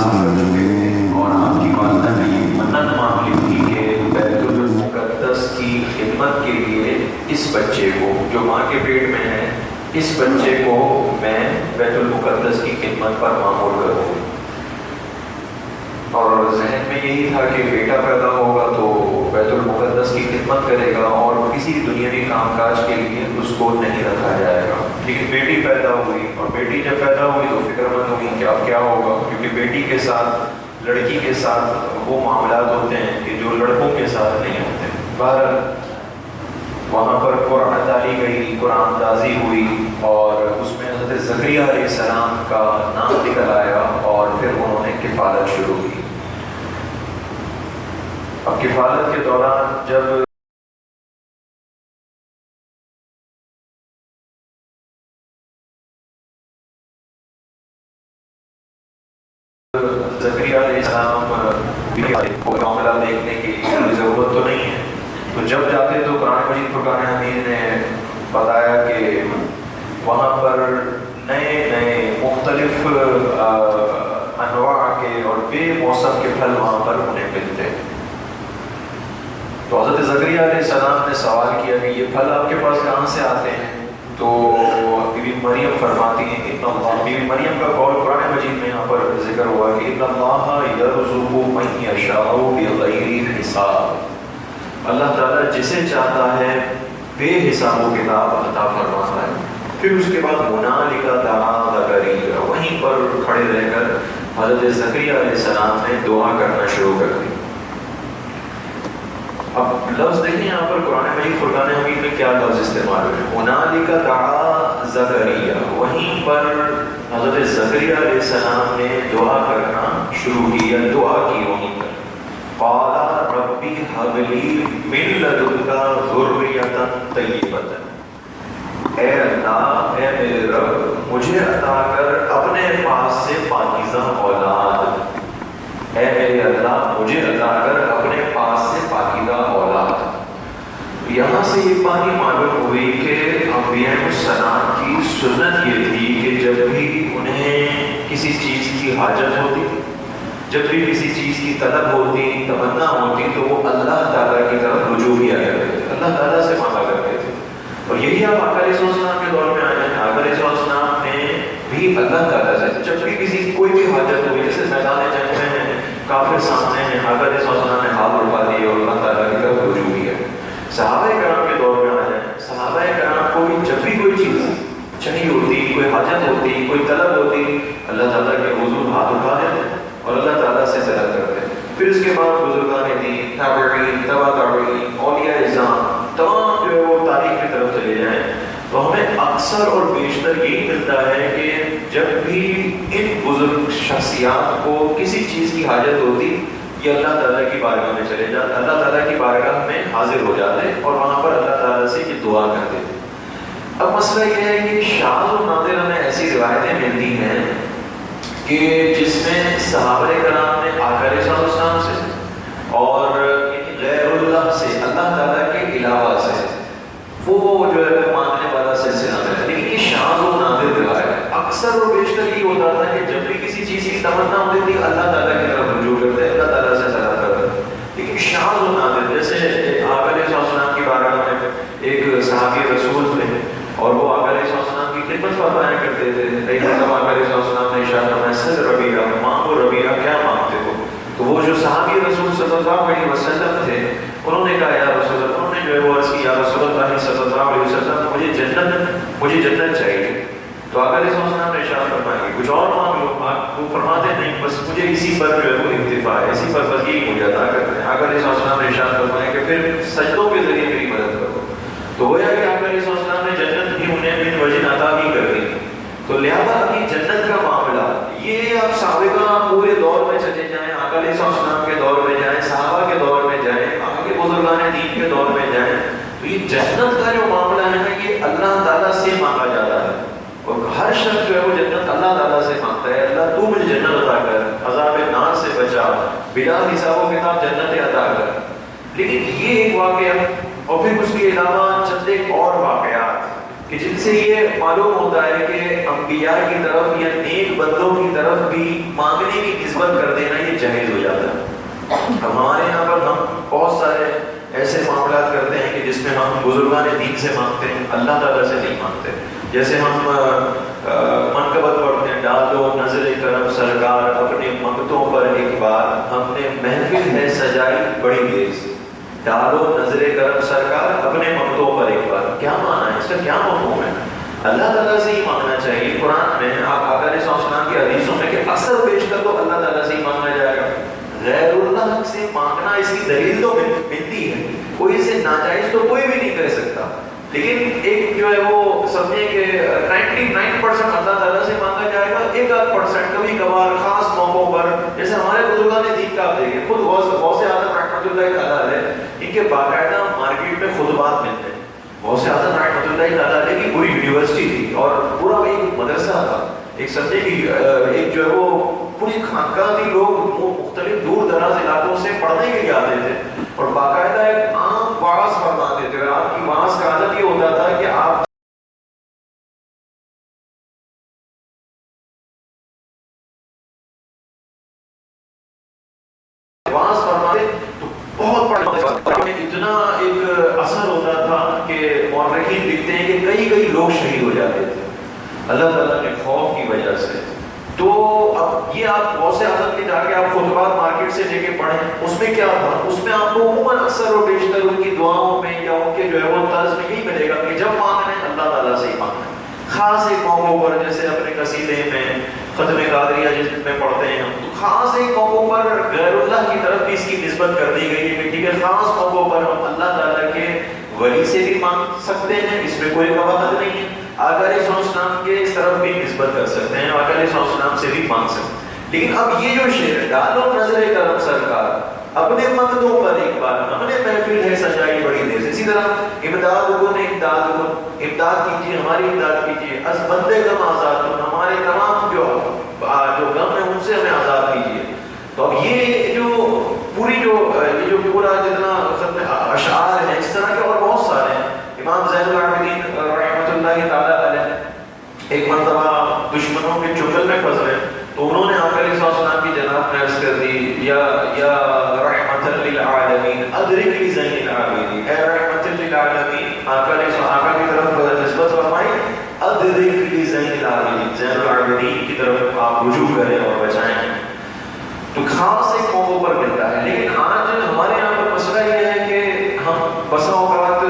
اور آپ کی والدہ نے یہ منت مانگ لی تھی کہ بیت المقدس کی خدمت کے لیے اس بچے کو جو ماں کے پیٹ میں ہے، اس بچے کو میں بیت المقدس کی خدمت پر معمور کروں. اور ذہن میں یہی تھا کہ بیٹا پیدا ہوگا تو بیت المقدس کی خدمت کرے گا اور کسی دنیاوی کام کاج کے لیے اس کو نہیں رکھا جائے گا. لیکن بیٹی پیدا ہوئی، اور بیٹی جب پیدا ہوئی تو فکر مند ہوئی کہ اب کیا ہوگا، کیونکہ بیٹی کے ساتھ، لڑکی کے ساتھ وہ معاملات ہوتے ہیں کہ جو لڑکوں کے ساتھ نہیں ہوتے. بہرحال وہاں پر قرآن ڈالی گئی، قرآن اندازی ہوئی، اور اس میں حضرت زکریا علیہ السلام کا نام نکل آیا، اور پھر انہوں نے کفالت شروع کی. اب کفالت کے دوران جب زکریا علیہ السلام کو معاملہ دیکھنے کی ضرورت تو نہیں ہے، تو جب جاتے تو قرآن مجید فرقان حمید نے بتایا کہ وہاں پر نئے نئے مختلف انواع کے اور بے موسم کے پھل وہاں پر انہیں ملتے ہیں. تو حضرت زکریا علیہ السلام نے سوال کیا کہ یہ پھل آپ کے پاس کہاں سے آتے ہیں؟ تو بی بی مریم فرماتی ہیں کہ بی بی مریم کا قول قرآن مجید میں یہاں پر ذکر ہوا کہ ان اللہ یرزق من یشاء بغیر حساب. اللہ تعالیٰ جسے چاہتا ہے بے حساب و کتاب عطا فرماتا ہے. پھر اس کے بعد ہنالک دعا زکریا، وہیں پر کھڑے رہ کر حضرت زکریا علیہ السلام نے دعا کرنا شروع کر دی. اب لفظ دیکھیں یہاں پر قرآن مجید فرقان حمید میں کیا لفظ استعمال ہوئے، ہنالک دعا زکریا، وہیں پر حضرت زکریا علیہ السلام نے دعا کرنا شروع کی یا دعا کی وہیں پر. قال ربی هب لی من لدنک ذریۃ طیبۃ، اے اللہ، اے میرے رب، مجھے عطا کر اپنے پاس سے پاکیزہ اولاد. اے میرے اللہ، مجھے عطا کر اپنے پاس سے پاکیزہ اولاد. یہاں سے یہ بات معلوم ہوئی کہ انبیاء السلام کی سنت یہ تھی کہ جب بھی انہیں کسی چیز کی حاجت ہوتی، جب بھی کسی چیز کی طلب ہوتی، تمنا ہوتی، تو وہ اللہ تعالیٰ کی طرف رجوع کیا کرتے تھے، اللہ تعالیٰ سے مانگا کرتے تھے. اور یہی آپ آقا علیہ السلام کے دور میں آئے ہیں. آقا علیہ السلام نے بھی اللہ تعالیٰ سے جب بھی کسی کوئی بھی حاجت ہوئی، جیسے میدان جنگ میں ہیں، کافر سامنے ہیں، آقا علیہ السلام نے ہاتھ اٹھا دیے اور اللہ تعالیٰ کی طرف رجوع کیا. صحابہ کرام کے دور میں آ جائیں، صحابہ کرام کو بھی جب بھی کوئی چیز چاہیے ہوتی، کوئی حاجت ہوتی، کوئی طلب ہوتی، اللہ تعالیٰ کے حضور ہاتھ اٹھا دیتے اور اللہ تعالیٰ سے طلب کرتے. پھر اس کے بعد بزرگان دین، تابعین، تبع تابعین، اولیاء اعظام، تمام جو ہے وہ تاریخ کی طرف چلے جائیں تو ہمیں اکثر اور بیشتر یہی ملتا ہے کہ جب بھی ان بزرگ شخصیات کو کسی چیز کی حاجت ہوتی، یہ اللہ تعالیٰ کی بارگاہ میں چلے جاتے، اللہ تعالیٰ کی بارگاہ میں حاضر ہو جاتے اور وہاں پر اللہ تعالیٰ سے یہ دعا کرتے تھے. اب مسئلہ یہ ہے کہ شاذ و نادر ہمیں ایسی روایتیں ملتی ہیں کہ جس میں صحابہ کرام نے آقا علیہ السلام سے اور غیر اللہ سے، اللہ تعالیٰ کے علاوہ سے وہ جو ہے مانگنے والا سلسلہ ہے. لیکن یہ شاذ و نادر روایت ہے. اکثر و بیشتر یہ ہوتا تھا کہ جب بھی کسی چیز کی تمنا ہوتی تھی اللہ تعالیٰ کی طرف رجوع کرتے، اللہ تعالیٰ سے طلب کرتے. لیکن شاذ و نادر، جیسے آقا علیہ السلام کی بارگاہ میں ایک صحابی رسول تھے اور وہ آقا علیہ السلام کی خدمت فرمایا کرتے تھے. ایک مرتبہ آقا علیہ السلام نے ارشاد فرمایا، سل ربیہ، مانگو ربیہ، کیا مانگتے ہو؟ تو وہ جو صحابی رسول صلی اللہ علیہ وسلم تھے انہوں نے کہا یا رسول اللہ، انہوں نے جو ہے وہ عرض کی یا رسول اللہ صلی اللہ علیہ وسلم، مجھے جنت چاہیے. تو آقا علیہ السلام نے ارشاد فرمایا کچھ اور مانگ لو. وہ فرماتے نہیں، بس مجھے اسی پر جو ہے وہ اکتفا ہے، اسی پر بس یہی مجھے عطا کرتے ہیں. آقا علیہ السلام نے ارشاد فرمایا کہ پھر سجدوں کے ذریعے میری مدد کرو. تو وہ کہ آقا علیہ السلام نے جنت بھی انہیں بن وجہ عطا بھی کر دی. تو لہٰذا ابھی جنت کا معاملہ یہ آپ سابقہ پورے دور میں چلے جائیں، آقا علیہ السلام کے دور میں جائیں، صحابہ کے دور میں جائیں، آگے بزرگان دین کے دور میں جائیں، تو یہ جنت کا جو معاملہ ہے نا یہ اللہ تعالیٰ سے مانگا جاتا ہے. اور ہر شخص جو ہے وہ جنت اللہ تعالیٰ سے مانگتا ہے، اللہ تو مجھے جنت عطا کر، عذاب نار سے بچا، بلا حساب و کتاب جنت عطا کر. لیکن یہ ایک واقعہ، اور پھر اس کے علاوہ چند ایک اور واقعات کہ جن سے یہ معلوم ہوتا ہے کہ انبیاء کی طرف یا نیک بندوں کی طرف بھی مانگنے کی نسبت کر دینا یہ جائز ہو جاتا ہے۔ ہمارے یہاں پر ہم بہت سارے ایسے معاملات کرتے ہیں کہ جس میں ہم بزرگان دین سے مانگتے ہیں، اللہ تعالیٰ سے نہیں مانگتے۔ جیسے ہم منقبت پڑھتے ہیں، ڈالو نظر کرم سرکار اپنے منگتوں پر ایک بار، ہم نے محفل ہے سجائی بڑی دیر سے۔ ڈالو نظر کرم سرکار اپنے منگتوں پر ایک بار، کیا معنی ہے اس کا، کیا مفہوم ہے؟ اللہ تعالیٰ سے ہی مانگنا چاہیے۔ قرآن میں آپ آقا علیہ السلام کی حدیثوں میں کہ اکثر بیشتر تو اللہ تعالیٰ سے ہی مانگا جائے گا۔ غیر اللہ سے مانگنا اس کی دلیل تو ملتی ہے، کوئی اسے ناجائز تو کوئی بھی نہیں کر سکتا، لیکن ایک جو ہے وہ سمجھے کہ 99% اللہ تعالیٰ سے مانگا جائے گا، 1% کبھی کبھار خاص موقعوں پر، جیسے ہمارے بزرگان دین کا آپ دیکھیں، خود غوث اعظم رحمۃ اللہ تعالیٰ علیہ، ان کے باقاعدہ مارکیٹ میں خطبات ملتے ہیں۔ غوث اعظم رحمۃ اللہ تعالیٰ علیہ کی پوری یونیورسٹی تھی اور پورا ایک مدرسہ تھا، ایک سمجھے کہ ایک جو ہے وہ پوری خانقاہ تھی، لوگ مختلف دور دراز علاقوں سے پڑھنے کے لیے آتے تھے اور باقاعدہ ایک عام واعظ فرماتے تھے۔ آپ کی واعظ کا عادت یہ ہوتا تھا کہ آپ واعظ فرماتے تو بہت بڑا اتنا ایک اثر ہوتا تھا کہ مورخین لکھتے ہیں کہ کئی لوگ شہید ہو جاتے تھے اللہ تعالیٰ کے خوف کی وجہ سے۔ تو اب یہ آپ غوث اعظم کے جا کے آپ خطبات مارکیٹ سے لے کے پڑھیں، اس میں کیا تھا، اس میں آپ کو عموماً اکثر و بیشتر ان کی دعاؤں میں یا ان کے جو ہے وہ طرز میں یہی ملے گا کہ جب مانگنا ہے اللہ تعالیٰ سے ہی مانگنا ہے۔ خاص ایک موقعوں پر، جیسے اپنے قصیدے میں ختم قادریہ جس میں پڑھتے ہیں ہم، تو خاص ایک موقعوں پر غیر اللہ کی طرف بھی اس کی نسبت کر دی گئی ہے کہ ٹھیک ہے، خاص موقعوں پر ہم اللہ تعالیٰ کے ولی سے بھی مانگ سکتے ہیں، اس میں کوئی قواعد نہیں ہے۔ آقا علیہ السلام کے اس طرف بھی نسبت کر سکتے ہیں، آقا علیہ السلام سے بھی مانگ سکتے ہیں۔ لیکن اب یہ جو شعر ہے، ڈالو نظر کرم سرکار اپنے منگتوں پر ایک بار، ہم نے محفل ہے سجائی بڑی دیر سے، اسی طرح امداد کن امداد کن، امداد کیجیے، ہماری امداد کیجیے، از بندے غم آزاد کن، ہمارے تمام جو غم ہے ان سے ہمیں آزاد کیجیے۔ تو اب یہ جو پوری جو پورا جتنا اشعار ہیں، اس طرح کے اور بہت سارے ہیں۔ امام زین العابدین رحمۃ اللہ تعالیٰ علیہ ایک مرتبہ دشمنوں کے چنگل میں پھنس گئے تو انہوں نے آقا علیہ السلام کی جناب میں عرض کر دی، یا رحمت للعالمین ادرک لی زین العابدین، اے رحمت للعالمین، آقا کی طرف نسبت فرمائی، ادرک لی زین العابدین، زین العابدین کی طرف آپ رجوع کریں اور بچائیں۔ تو خاص ایک موقع پر ملتا ہے، لیکن آج ہمارے یہاں پر مسئلہ یہ ہے کہ ہم بسا اوقات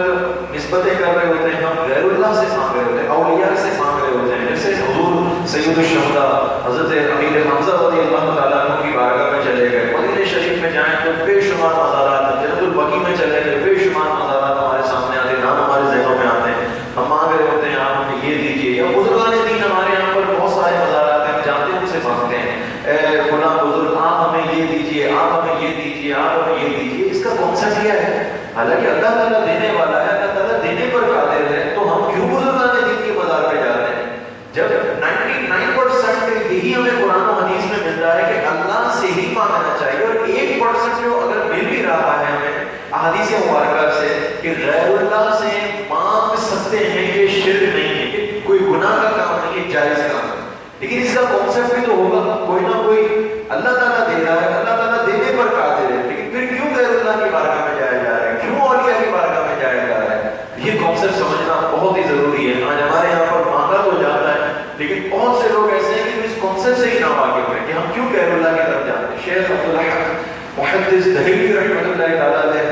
نسبتیں کر رہے ہوتے ہیں، ہم غیر اللہ سے مانگ رہے ہوتے ہیں، اولیاء سے مانگ رہے ہوتے ہیں۔ جیسے حضور سید الشہداء حضرت امیر حمزہ رضی اللہ تعالیٰ عنہ کی بارگاہ میں چلے گئے، مدینہ شریف میں جائیں تو بے شمار مزارات، جنت البقیع میں چلے گئے، بے شمار مزارات ہمارے سامنے آتے ہیں، نام ہمارے ذہنوں میں آتے ہیں، ہم مانگ رہے ہوتے ہیں آپ ہمیں یہ دیجیے۔ یا بزرگان دین ہمارے یہاں پر بہت سارے مزارات ہیں، جانتے ہیں ان سے مانگتے ہیں، اے فلاں بزرگ آپ ہمیں یہ دیجیے، آپ ہمیں یہ دیجیے، آپ ہمیں یہ دیجیے۔ اس کا کانسیپٹ کیا ہے؟ حالانکہ اللہ تعالیٰ دینے والا ہے، اللہ تعالیٰ دینے پر قادر ہے، تو ہم کیوں بزرگان دین کے مزار پہ جا رہے ہیں؟ جب 99% یہی ہمیں قرآن و حدیث میں مل رہا ہے کہ اللہ سے ہی مانگنا چاہیے، اور 1% جو اگر مل بھی رہا ہے ہمیں احادیث مبارکہ سے کہ غیر اللہ سے مانگ سکتے ہیں، یہ شرک نہیں ہے، یہ کوئی گناہ کا کام نہیں ہے، جائز کام ہے، لیکن اس کا کانسیپٹ بھی تو ہوگا، کوئی نہ کوئی اللہ تعالیٰ دے رہا ہے، اللہ تعالیٰ دینے پر قادر ہے، لیکن پھر کیوں غیر اللہ کی بارگاہ میں جایا جا رہا ہے، کیوں اولیاء کی بارگاہ میں جایا جا رہا ہے؟ یہ کانسیپٹ سمجھنا بہت ہی ضروری ہے۔ آج ہمارے یہاں پر مانگا تو جاتا ہے، لیکن بہت سے لوگ ایسے ہیں کہ اس کانسیپٹ سے ہی نہ واقف ہیں کہ ہم کیوں غیر اللہ کی طرف جاتے ہیں۔ شیخ عبدالحق محدث دہلوی رحمۃ اللہ تعالیٰ علیہ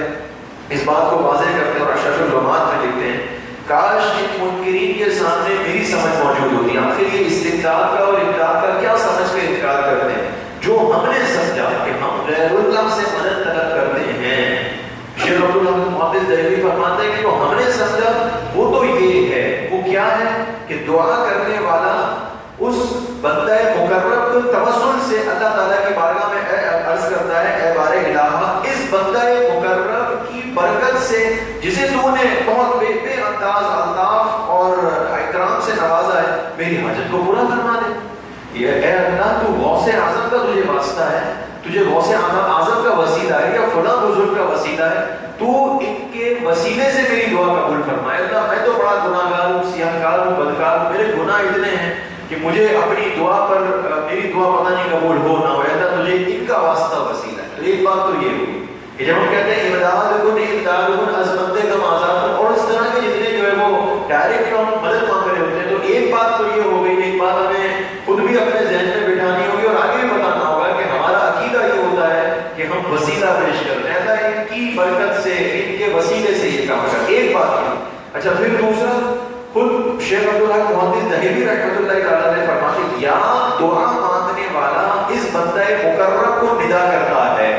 اس بات کو واضح کرتے ہیں اور اشرف العلومات میں لکھتے ہیں، کاش ان منکرین کے سامنے میری سمجھ موجود ہوتی، آخر یہ استمداد کا اور امداد کا کیا سمجھ کے انکار کرتے ہیں، جو ہم نے سمجھا کہ ہم غیر اللہ سے مدد طلب کرتے ہیں۔ شیخ عبدالحق محدث دہلوی فرماتے ہیں کہ جو ہم نے سمجھا وہ تو یہ ہے، وہ کیا ہے کہ دعا کرنے والا اس بندہ مقرب توسل سے اللہ تعالیٰ کی بارگاہ میں عرض کرتا ہے، اے بار الہ، اس بندہ مقرب کی برکت سے جسے تو نے بہت بے انداز الطاف اور اکرام سے نوازا ہے، میری حاجت کو پورا فرما دے۔ یہ اے اللہ، تو غوث اعظم کا تجھے واسطہ ہے، تجھے غوث اعظم کا وسیلہ ہے یا فلاں بزرگ کا وسیلہ ہے، تو ان کے وسیلے سے میری دعا قبول فرمائے۔ اللہ میں تو بڑا گناہگار ہوں، سیاہکار ہوں، کہ مجھے اپنی دعا پر میری دعا پتہ نہیں قبول ہو نہ ہو، اللہ تجھے ان کا واسطہ وسیلہ ہے۔ تو ایک بات تو یہ ہوئی کہ جب ہم کہتے ہیں امداد عظمت کم آزاد، اور اس طرح کے جتنے جو ہے وہ ڈائریکٹ ہم مدد مانگ رہے ہوتے ہیں، تو ایک بات تو یہ ہو گئی، ایک بات ہمیں خود بھی اپنے ذہن میں بٹھانی ہوگی اور آگے بھی بتانا ہوگا کہ ہمارا عقیدہ یہ ہوتا ہے کہ ہم وسیلہ پیش کرتے ہیں، اللہ ان کی برکت سے، ان کے وسیلے سے یہ کام کرتے ہیں۔ ایک بات یہ۔ اچھا، پھر دوسرا، خود شیخ عبداللہ محدث دہلوی رحمۃ اللہ تعالیٰ نے فرماتے ہیں یا دعا مانگنے والا اس بندہ مقرب کو ندا کرتا ہے،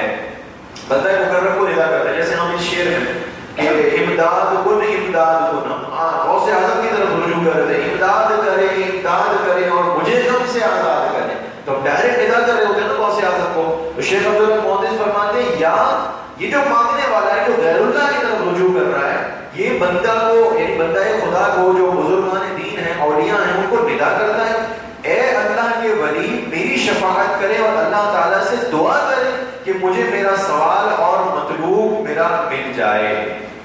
بندہ مقرب کو ندا کرتا ہے۔ جیسے ہم اس شعر میں کہ امداد کن امداد کن، غوث اعظم کی طرف رجوع کر رہے تھے، امداد کرے اور مجھے غم سے آزاد کرے، تو ہم ڈائریکٹ ندا کر رہے ہوتے ہیں نا غوث اعظم کو۔ تو شیخ عبداللہ محدث فرماتے ہیں یا یہ جو مانگنے والا ہے، جو غیر اللہ کی طرف رجوع کر رہا ہے، یہ بندہ کو، یعنی بندہ خدا کو، جو بزرگان دین ہیں، اولیاء ہیں، ان کو ندا کرتا ہے، اے اللہ کے ولی میری شفاعت کرے اور اللہ تعالیٰ سے دعا کرے کہ مجھے میرا سوال اور مطلوب میرا مل جائے۔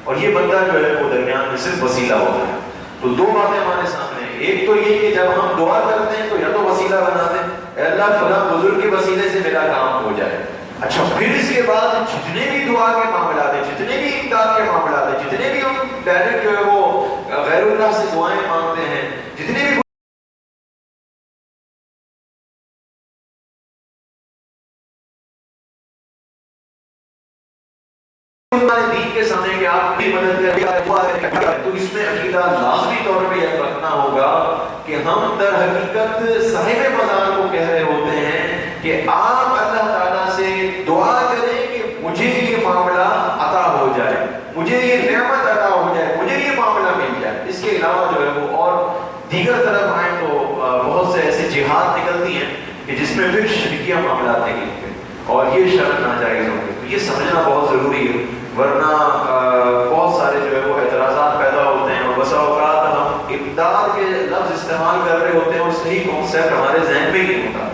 اور یہ بندہ جو ہے وہ درمیان میں صرف وسیلہ ہوتا ہے۔ تو دو باتیں ہمارے سامنے ہیں، ایک تو یہ کہ جب ہم دعا کرتے ہیں تو یا تو وسیلہ بناتے ہیں، اے اللہ فلاں بزرگ کے وسیلے سے میرا کام ہو جائے۔ اچھا، پھر اس کے بعد جتنے بھی دعا کے معاملات ہیں، جتنے بھی امداد کے معاملات ہیں، جتنے بھی ہم ڈائریکٹ جو ہے وہ غیر اللہ سے دعائیں مانگتے ہیں، جتنے بھی دین کے سامنے کہ آپ کی مدد کریں، تو اس میں عقیدہ لازمی طور پہ یہ رکھنا ہوگا کہ ہم در حقیقت صاحب مزار کو کہہ رہے ہوتے ہیں کہ آپ اللہ تعالیٰ سے دعا کریں کہ مجھے یہ معاملہ عطا ہو جائے، مجھے یہ نعمت عطا ہو جائے، مجھے یہ معاملہ مل جائے۔ اس کے علاوہ جو ہے وہ اور دیگر طرف آئیں تو بہت سے ایسے جہاد نکلتی ہیں کہ جس میں پھر شرکیہ معاملات نکلتے ہیں اور یہ شرط ناجائز ہوں گے۔ تو یہ سمجھنا بہت ضروری ہے، ورنہ بہت سارے جو ہے وہ اعتراضات پیدا ہوتے ہیں، اور بسا اوقات ہم امداد کے لفظ استعمال کر رہے ہوتے ہیں اور صحیح کانسیپٹ ہمارے ذہن میں ہی نہیں ہوتا۔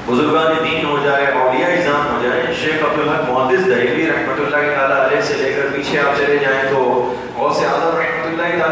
بزرگان دین ہو جائے، اولیاء اعظام ہو جائیں، شیخ عبدالحق محدث دہلوی رحمۃ اللہ تعالیٰ علیہ سے لے کر پیچھے آپ چلے جائیں تو غوث اعظم رحمۃ اللہ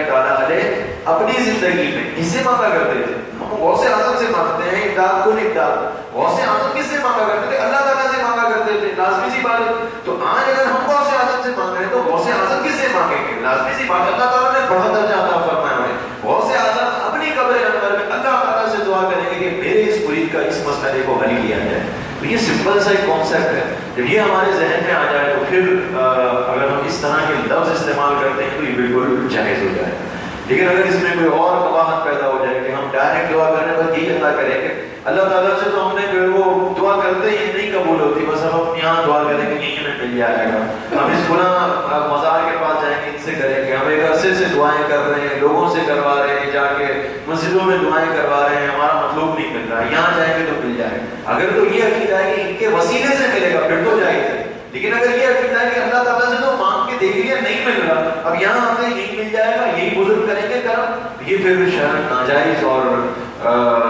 تعالیٰ علیہ اپنی زندگی میں کس سے مانگا کرتے تھے؟ ہم غوث اعظم سے مانگتے ہیں امداد کن امداد، غوث اعظم کس سے مانگا کرتے تھے؟ اللہ تعالیٰ سے مانگا کرتے تھے، لازمی سی بات ہے۔ تو آج اگر ہم غوث اعظم سے مانگ رہے ہیں تو غوث اعظم کس سے مانگیں گے؟ لازمی سی بات، اللہ تعالیٰ نے بڑا درجہ عطا فرمایا ہے۔ غوث اعظم اپنی قبر انور میں اللہ تعالیٰ سے دعا کریں گے کہ میرے اس مرید کا اس مسئلے کو حل کیا جائے۔ تو یہ سمپل سا ایک کانسیپٹ ہے، جب یہ ہمارے ذہن میں آ جائے تو پھر اگر ہم اس طرح کے لفظ استعمال کرتے ہیں تو یہ بالکل جائز ہو جائے۔ لیکن اگر اس میں کوئی اور قباحت پیدا ہو جائے کہ ہم ڈائریکٹ دعا کرنے پر یہ اللہ کریں کہ اللہ تعالیٰ سے تو ہم نے جو ہے وہ دعا کرتے ہی نہیں قبول ہوتی، بس ہم یہاں دعا کریں کہ یہیں ہمیں مل جائے گا، ہم اس گناہ مزار کے پاس جائیں گے، ان سے کریں گے، ہم ایک عرصے سے دعائیں کر رہے ہیں، لوگوں سے کروا رہے ہیں، جا کے مسجدوں میں دعائیں کروا رہے ہیں، ہمارا مطلوب نہیں مل رہا ہے، یہاں جائیں گے تو مل جائے گا۔ اگر تو یہ عقیدہ ہے کہ ان کے وسیلے سے ملے گا پھر تو جائز ہے، لیکن اگر یہ عقیدہ ہے کہ اللہ تعالیٰ سے تو مانگ کے دیکھ لیا نہیں مل رہا، اب یہاں ہمیں یہی مل جائے گا، یہی بزرگ کریں گے کرم، یہ پھر شرط ناجائز اور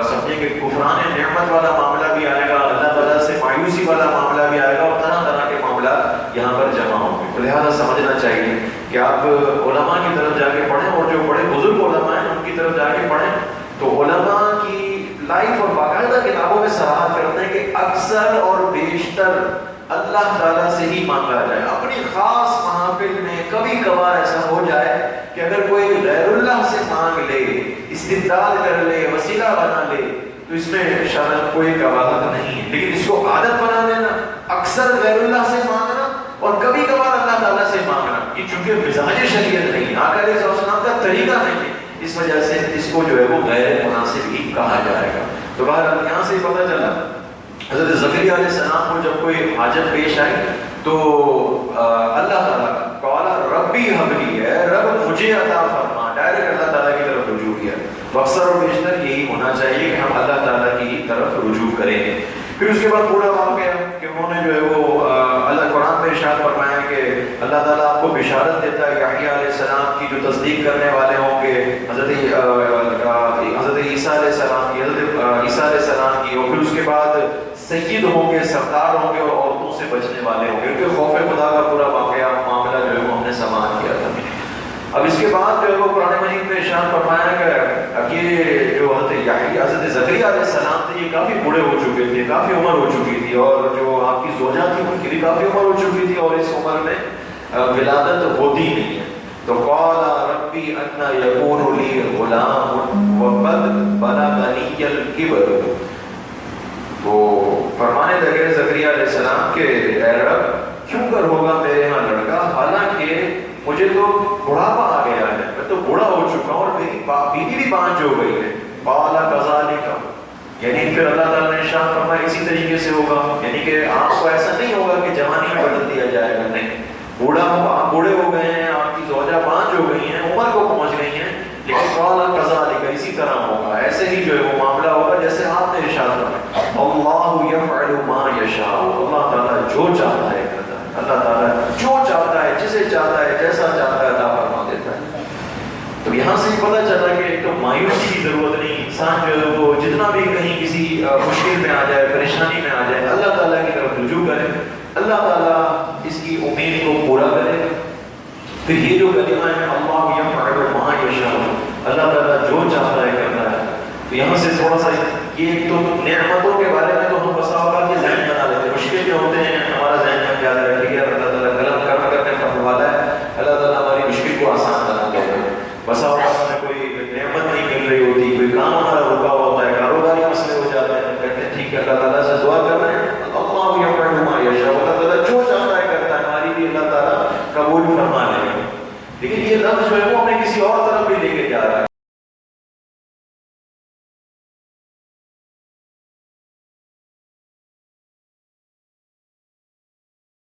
سمجھیں کہ کفران نعمت والا معاملہ بھی آئے گا، اللہ تعالیٰ سے مایوسی والا معاملہ بھی آئے گا، اور طرح طرح کے معاملات یہاں پر جمع ہوں گے۔ تو لہٰذا سمجھنا چاہیے کہ آپ علماء کی طرف جا کے پڑھیں، اور جو بڑے بزرگ علماء ہیں ان کی طرف جا کے پڑھیں، تو علماء کی لائف اور باقاعدہ کتابوں میں صراحت کرتے ہیں کہ اکثر اور بیشتر اللہ تعالیٰ سے ہی مانگا جائے۔ اپنی خاص محافل میں کبھی کبھار ایسا ہو جائے کہ اگر کوئی غیر اللہ سے مانگ لے، استدلال کر لے، وسیلہ بنا لے، تو اس میں شاید کوئی قباحت نہیں ہے، لیکن اس کو عادت بنا لینا، اکثر غیر اللہ سے مانگنا اور کبھی کبھار اللہ تعالیٰ سے مانگنا، یہ چونکہ مزاج شریعت نہیں، آقا علیہ السلام کا طریقہ نہیں ہے، اس وجہ سے اس کو جو ہے وہ غیر مناسب ہی کہا جائے گا۔ تو بہرحال یہاں سے پتہ چلا حضرت زکریا علیہ السلام کو جب کوئی حاجت پیش آئی تو اللہ تعالیٰ قالا ربی حبلی ہے، رب مجھے عطا فرما، ڈائریکٹ اللہ تعالیٰ کی طرف رجوع کیا۔ تو اکثر اور بیشتر یہی ہونا چاہیے کہ ہم اللہ تعالیٰ کی طرف رجوع کریں گے۔ پھر اس کے بعد پورا واقعہ کہ انہوں نے جو ہے وہ اللہ قرآن میں ارشاد فرمایا کہ اللہ تعالیٰ آپ کو بشارت دیتا ہے کہ یحییٰ علیہ السلام کی جو تصدیق کرنے والے ہوں گے، حضرت عیسیٰ علیہ السلام کی، اور پھر اس کے بعد سید ہوں گے، سردار ہوں گے، اور عورتوں سے بچنے والے ہوں گے، کیونکہ خوف خدا کا پورا واقعہ معاملہ جو ہے وہ ہم نے سماعت کیا تھا۔ اب اس کے بعد جو ہے وہ قرآن مجید میں ارشاد فرمایا کہ اب یہ جو حضرت زکریا علیہ السلام تھے یہ کافی بوڑھے ہو چکے تھے، کافی عمر ہو چکی تھی، اور جو آپ کی زوجہ تھی ان کی بھی کافی عمر ہو چکی تھی، اور اس عمر میں ولادت ہوتی نہیں ہے. تو قال ربی ان یکون لی غلام وقد بلغنی الکبر، تو فرمانے لگے زکریا علیہ السلام کہ اے رب کیوں کر ہوگا میرے ہاں لڑکا، حالانکہ مجھے تو بڑھاپا آ گیا ہے، میں تو بوڑھا ہو چکا ہوں اور میری بیوی بھی بانجھ ہو گئی ہے. قال کذالک، یعنی پھر اللہ تعالیٰ نے ارشاد فرمایا اسی طریقے سے ہوگا، یعنی کہ آپ کو ایسا نہیں ہوگا کہ جوانی میں بدل دیا جائے گا، نہیں، آپ بوڑھے ہو گئے ہیں، آپ کی زوجہ بانجھ ہو گئی ہیں، عمر کو پہنچ گئی ہیں، لیکن قال کذالک، اسی طرح ہوگا، ایسے ہی جو ہے وہ معاملہ ہوگا جیسے آپ نے ارشاد فرمایا. اللہ یفعل ما یشاء، اللہ تعالیٰ جو چاہتا ہے کرتا ہے، اللہ تعالیٰ جو چاہتا ہے، جسے چاہتا ہے، جیسا چاہتا ہے عطا فرما دیتا ہے. تو یہاں سے پتہ چلا کہ ایک تو مایوسی کی ضرورت نہیں، انسان جو ہے وہ جتنا بھی کہیں کسی مشکل میں آ جائے، پریشانی میں آ جائے، اللہ تعالیٰ کی طرف رجوع کرے، اللہ تعالیٰ اس کی امید کو پورا کرے. پھر یہ جو کلمہ ہے اللہ یفعل ما یشاء، اللہ تعالیٰ جو چاہتا ہے کرتا ہے. تو یہاں سے تھوڑا سا یہ تو نعمتوں کے بارے میں تو ہم بسا اوقات کے ذہن بنا لیتے ہیں، مشکل جو ہوتے ہیں ہمارا ذہن میں یاد رکھے گا اللہ تعالیٰ قلم کرنے کا والا ہے، اللہ تعالیٰ ہماری مشکل کو آسان بنا دے گا. بسا اوقات میں کوئی نعمت نہیں مل رہی ہوتی، کوئی کام ہمارا رکا ہوا ہوتا ہے، کاروباری مسئلے ہو جاتے ہیں، کہتے ہیں ٹھیک ہے اللہ تعالیٰ سے دعا کر رہے ہیں، اللہ یفعل ما یشاء، اللہ تعالیٰ جو چاہتا ہے کرتا ہے، ہماری بھی اللہ تعالیٰ قبول فرما لے گا. لیکن یہ لفظ جو ہے وہ ہمیں کسی اور طرف بھی لے کے جا رہا ہے.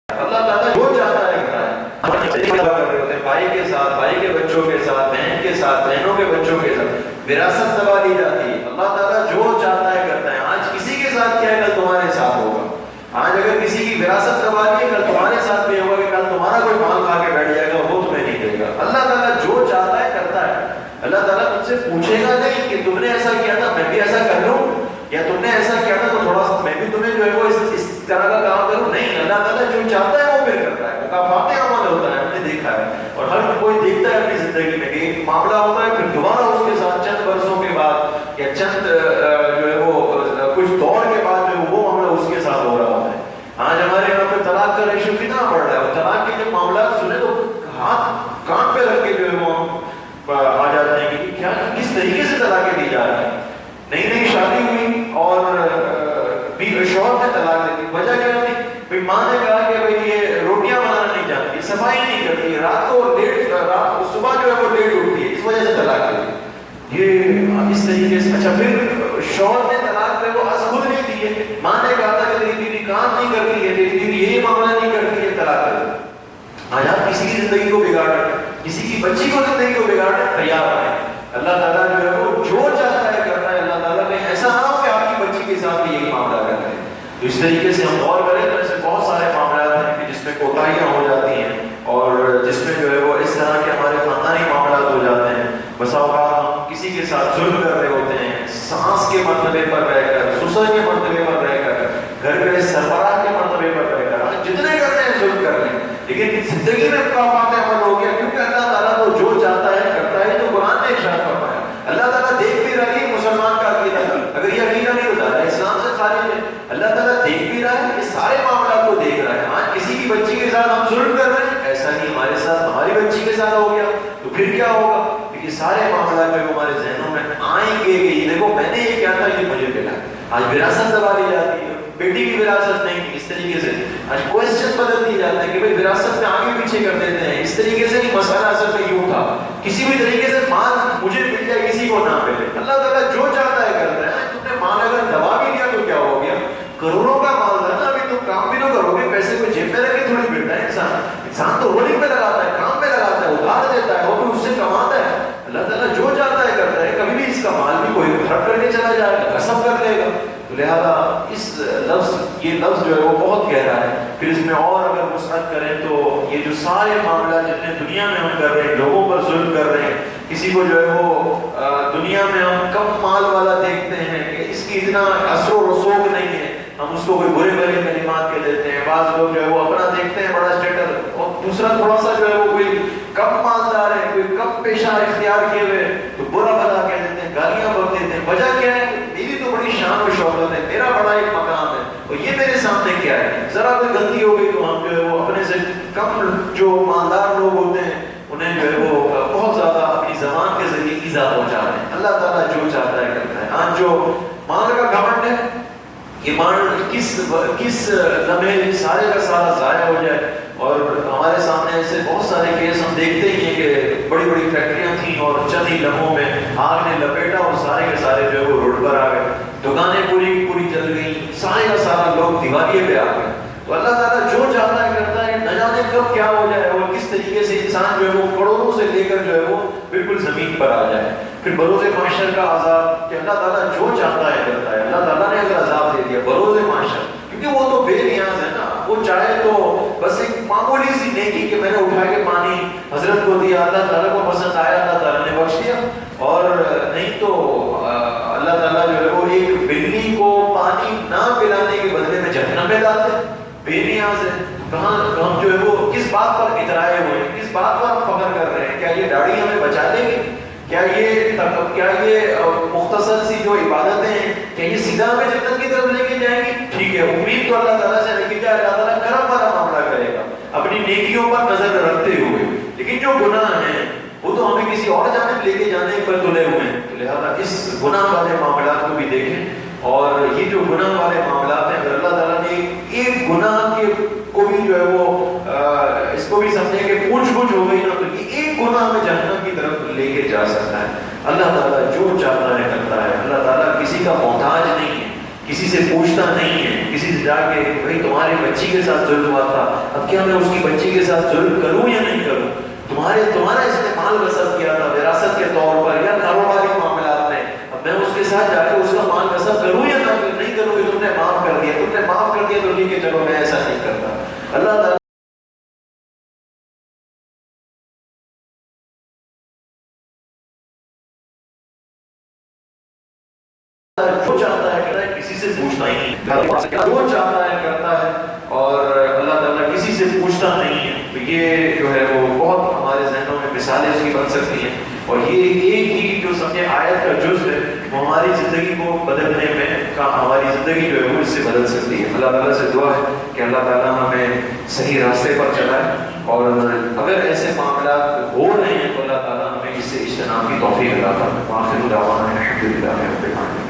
اللہ تعالیٰ جو چاہتا ہے کرتا ہے. بھائی کے ساتھ، بھائی کے بچوں کے ساتھ، بہن کے ساتھ، بہنوں کے بچوں کے ساتھ وراثت دبا دی جاتی ہے. اللہ تعالیٰ جو چاہتا ہے کرتا ہے. آج کسی کے ساتھ کیا ہے کل تمہارے ساتھ ہوگا. آج اگر کسی کی وراثت دبا دی ہے کل تمہارے ساتھ بھی ہوگا، کہ کل تمہارا کوئی مال کھا کے بیٹھ جائے گا وہ تمہیں نہیں دے گا. اللہ تعالیٰ جو چاہتا ہے کرتا ہے. اللہ تعالیٰ تم سے پوچھے گا نہیں کہ تم نے ایسا کیا تھا میں بھی ایسا کر لوں، یا تم نے ایسا کیا تھا تو تھوڑا سا میں بھی تمہیں جو ہے وہ اس طرح کا کام کروں. نہیں، اللہ تعالیٰ جو چاہتا ہے وہ پھر کرتا ہے. مکافات عمل ہوتا ہے، ہم نے دیکھا ہے، اور ہر کوئی دیکھتا ہے اپنی زندگی میں کہ ایک معاملہ ہوتا ہے، پھر دوبارہ اس کے ساتھ چند برسوں کے بعد یا چند جو ہے وہ کچھ دور کے بعد جو وہ معاملہ اس کے ساتھ ہو رہا ہوتا ہے. آج ہمارے یہاں پہ طلاق کا ریشو کتنا بڑھ رہا ہے، اور طلاق کے جب معاملات سنے تو ہاتھ کان پہ رکھ کے جو ہے وہ آ جاتے ہیں کہ کیا کس طریقے سے طلاقیں دی جا رہی ہیں. نئی نئی شادی ہوئی اور شوہر نے طلاق دے دی، وجہ کیا تھی؟ بھائی ماں نے کہا کہ بھائی یہ روٹیاں بنانا نہیں جانتی، صفائی نہیں کرتی، رات کو لیٹ، رات صبح جو ہے وہ لیٹ اٹھتی ہے، اس وجہ سے طلاق دے دی. یہ اس طریقے سے. اچھا پھر شوہر نے طلاق پہ وہ خود نہیں دی ہے، ماں نے کہا تھا کہ تیری بیوی کام نہیں کرتی ہے، تیری بیوی یہی معاملہ نہیں کرتی ہے، طلاق دے دی. آج آپ کسی کی زندگی کو بگاڑ رہے ہیں، کسی کی بچی کو زندگی کو بگاڑنے تیار ہیں. اللہ تعالیٰ جو ہے وہ جو چاہتا ہے کرتا ہے. اللہ تعالیٰ نے ایسا نہ ہو کہ آپ کی بچی کے ساتھ بھی یہی معاملہ کرتے ہیں. تو اس طریقے سے ہم غور کریں تو ایسے بہت سارے معاملات ہیں کہ جس میں کوتاہیاں ہو جاتی ہیں، اور جس میں جو ہے وہ اس طرح کے ہمارے خاندانی معاملات ہو جاتے ہیں. بسا اوقات ہم کسی کے ساتھ ظلم کر رہے ہوتے ہیں، سانس کے مرتبے پر رہ کر، سسر کے مرتبے پر رہ کر، گھر کے سربراہ کے مرتبے پر رہ کر، جتنے کرتے ہیں ظلم کر رہے ہیں. لیکن زندگی میں مقامات عمل ہو گیا، کیونکہ اللہ تعالیٰ تو جو چاہتا ہے کرتا ہے. تو قرآن نے ارشاد فرمایا، اللہ تعالیٰ دیکھ بھی رہا ہے مسلمان کا عقیدہ، اگر یہ عقیدہ نہیں ہوتا ہے اسلام سے خارج ہے. اللہ تعالیٰ دیکھ بھی رہا ہے، یہ سارے معاملات کو دیکھ رہا ہے. آج کسی کی بچی کے ساتھ ہم ظلم کر رہے ہیں، ایسا نہیں ہمارے ساتھ ہماری بچی کے ساتھ ہو گیا تو پھر کیا ہوگا؟ یہ سارے معاملات جو ہمارے ذہنوں میں آئیں گے کہ یہ دیکھو میں نے یہ کیا تھا، یہ مجھے ملا. آج وراثت دبا دی جاتی ہے، بیٹی کی وراثت نہیں تھی، اس طریقے سے آج کوشچن بدل دی جاتے ہیں کہ بھائی وراثت میں آگے پیچھے کر دیتے ہیں. اس طریقے سے نہیں، مسئلہ اصل میں یوں تھا، کسی بھی طریقے سے مال مجھے مل جائے کسی کو نہ ملے. اللہ تعالیٰ جو چاہتا ہے کرتا ہے. تم نے مال اگر دبا بھی دیا تو کیا ہو گیا؟ کروڑوں کا مال تھا نا، ابھی تم کام بھی تو کرو گے، پیسے کو جیب میں رکھ کے تھوڑی ملتا ہے. انسان تو رولنگ پہ لگاتا ہے، کام پہ لگاتا ہے، ادھار دیتا ہے، وہ بھی اس سے کماتا ہے. اللہ تعالیٰ جو چاہتا ہے کرتا ہے. کبھی بھی اس کا مال بھی کوئی ہڑپ کر کے چلا جائے گا، قسم کر لے گا. لہذا اس لفظ، یہ لفظ جو ہے وہ بہت گہرا ہے. پھر اس میں اور اگر وسعت کریں تو یہ جو سارے معاملات جتنے دنیا میں ہم کر رہے ہیں، لوگوں پر ظلم کر رہے ہیں، کسی کو جو ہے وہ دنیا میں ہم کم مال والا دیکھتے ہیں کہ اس کی اتنا اثر و رسوخ نہیں ہے، ہم اس کو کوئی برے بھلے کلمات کے دیتے ہیں. بعض لوگ جو ہے وہ اپنا دیکھتے ہیں بڑا اسٹیٹس، اور دوسرا تھوڑا سا جو ہے وہ کوئی کم مالدار ہے، کوئی کم سامنے کیا ہے. ذرا کوئی غلطی ہو گئی تو ہم جو ہے وہ اپنے سے کم جو مالدار لوگ ہوتے ہیں انہیں جو ہے وہ بہت زیادہ اپنی زبان کے ذریعے ایذا پہنچاتے ہیں. اللہ تعالیٰ جو چاہتا ہے کرتا ہے. آج جو مال کا گھمنڈ ہے یہ مال کس لمحے سارے کا سارا ضائع ہو جائے. اور ہمارے سامنے ایسے بہت سارے کیس ہم دیکھتے ہی ہیں کہ بڑی بڑی فیکٹریاں تھیں اور چند ہی لمحوں میں آگ نے لپیٹا اور سارے کے سارے جو ہے وہ روڈ پر آ گئے. دکانیں پوری جل گئیں. سارے کا سارا لوگ دیوالیے پہ آ گئے. تو اللہ تعالیٰ جو چاہتا ہے کرتا ہے. نہ جانے کب کیا ہو جائے اور کس طریقے سے انسان جو ہے وہ کروڑوں سے لے کر جو ہے وہ بالکل زمین پر آ جائے. پھر بروز معاشر کا عذاب کہ اللہ تعالیٰ جو چاہتا ہے کرتا ہے. اللہ تعالیٰ نے اگر عذاب دے دیا بروز معاشر, کیونکہ وہ تو بے نیاز ہے نا. وہ چاہے تو بس ایک معمولی سی نیکی کہ میں نے اٹھا کے پانی حضرت کو دیا, اللہ تعالیٰ کو پسند آیا, اللہ تعالیٰ نے بخش دیا. اور نہیں تو اللہ تعالیٰ جو ہے وہ ایک بلی کو پانی نہ پلانے کے بدلے میں جہنم میں ڈالتے. بے نیاز ہے. کہاں ہم جو ہے وہ کس بات پر اترائے ہوئے ہیں, کس بات پر ہم فخر کر رہے ہیں. کیا یہ داڑھی ہمیں بچا لے گی؟ کیا یہ مختصر سی جو عبادتیں ہیں کیا یہ سیدھا ہمیں جنت کی طرف لے کے جائیں گی؟ ٹھیک ہے, امید تو اللہ تعالیٰ سے رکھی جائے. اللہ تعالیٰ کرم والا معاملہ کرے گا اپنی نیکیوں پر نظر رکھتے ہوئے. لیکن جو گناہ ہیں وہ تو ہمیں کسی اور جانب لے کے جانے پر تلے ہوئے ہیں. تو لہٰذا اس گناہ والے معاملات کو بھی دیکھیں. اور یہ جو گناہ والے معاملات ہیں, اگر اللہ تعالیٰ نے ایک گناہ کو بھی جو ہے وہ اس کو بھی سمجھیں کہ پوچھ گچھ ہو گئی نا, تو یہ ایک گناہ ہمیں جہنم کی طرف لے کے جا سکتا ہے. اللہ تعالیٰ جو چاہتا ہے کرتا ہے. اللہ تعالیٰ کسی کا محتاج نہیں ہے, کسی سے پوچھتا نہیں ہے. کسی سے جا کے بھائی تمہاری بچی کے ساتھ ظلم ہوا تھا, اب کیا میں اس کی بچی کے ساتھ ظلم کروں یا نہیں کروں؟ تمہارا استعمال غصب کیا تھا وراثت کے طور پر یا کاروباری معاملات میں, اب میں اس کے ساتھ جا کے اس کا مال غصب کروں یا نہیں کروں؟ تم نے معاف کر دیا تو ٹھیک ہے چلو میں ایسا نہیں کرتا. اللہ تعالیٰ جو چاہتا ہے کرتا ہے, کسی سے پوچھتا ہی نہیں. جو چاہتا ہے کرتا ہے اور اللہ تعالیٰ کسی سے پوچھتا نہیں ہے. تو یہ جو ہے وہ بہت ہمارے ذہنوں میں مثالیں اس کی بن سکتی ہیں. اور یہ ایک ہی جو سمجھے آیت کا جز ہے وہ ہماری زندگی کو بدلنے میں ہماری زندگی جو ہے وہ اس سے بدل سکتی ہے. اللہ تعالیٰ سے دعا ہے کہ اللہ تعالیٰ ہمیں صحیح راستے پر چلائے. اور اگر ایسے معاملات ہو رہے ہیں تو اللہ تعالیٰ ہمیں اس سے اجتناب کی توفیق عطا فرمائے. آخر دعوانا الحمدللہ رب العالمین.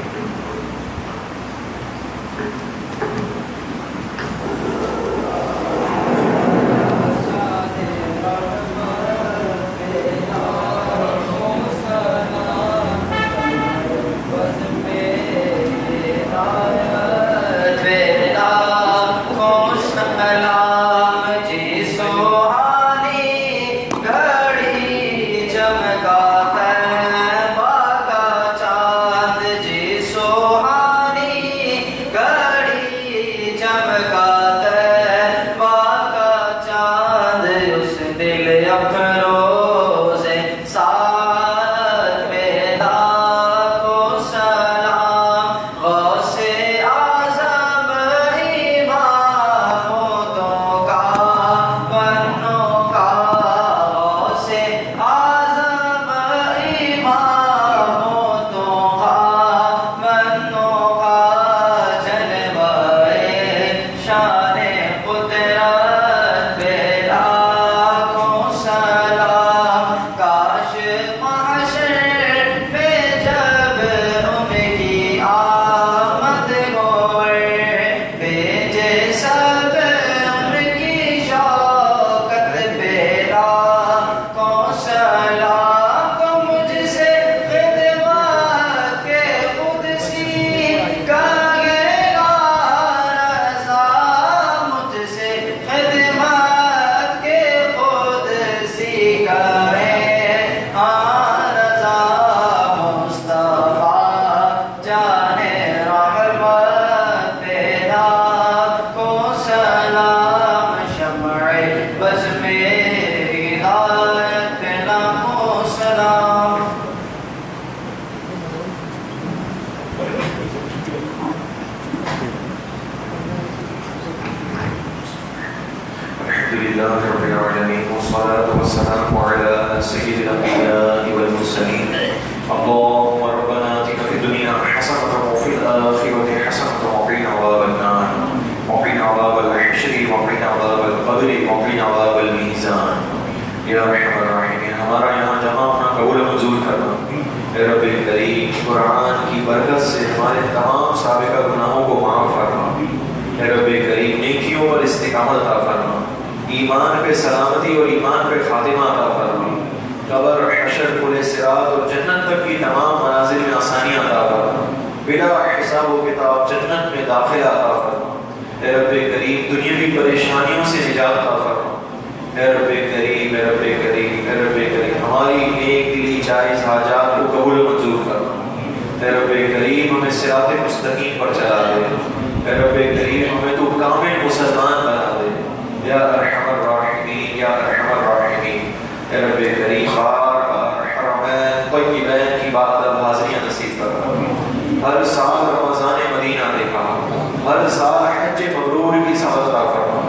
ایمان پہ سلامتی اور ایمان پہ خاتمہ عطا فرما، قبر، حشر، پل صراط اور جنت تک کی تمام منازل میں آسانیاں عطا فرما، بلا حساب و کتاب جنت میں داخلہ عطا فرما۔ اے رب کریم دنیاوی پریشانیوں سے نجات عطا فرما۔ اے رب کریم، اے رب کریم، اے رب کریم ہماری نیک دلی جائز حاجات کو قبول و منظور فرما۔ اے رب کریم ہمیں صراط مستقیم پر چلا دے۔ اے رب کریم ہمیں تو کامل مسلمان بنا دے، یا ارحم الراحمین، یا ارحم الراحمین۔ اے رب کریم بار بار حرمین طیبین کی بارگاہ حاضریاں نصیب فرما۔ ہر سال رمضان مدینہ دیکھا، ہر سال حج مبرور کی سعادت عطا فرما۔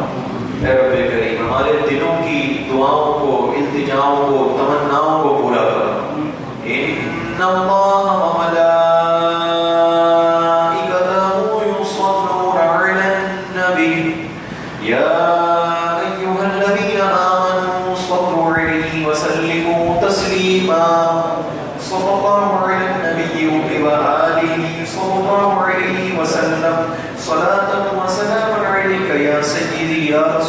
اے رب کریم ہمارے دلوں کی دعاؤں کو، التجاؤں کو، تمناؤں کو پورا کرو۔ ان اللہ و ملائکتہ یصلون علی النبی یا ایھا الذین آمنوا صلوا علیہ وسلموا تسلیما صلی اللہ علی النبی و آلہ صلی اللہ علیہ وسلم صلاۃ و سلام علیک یا سیدی یا رسول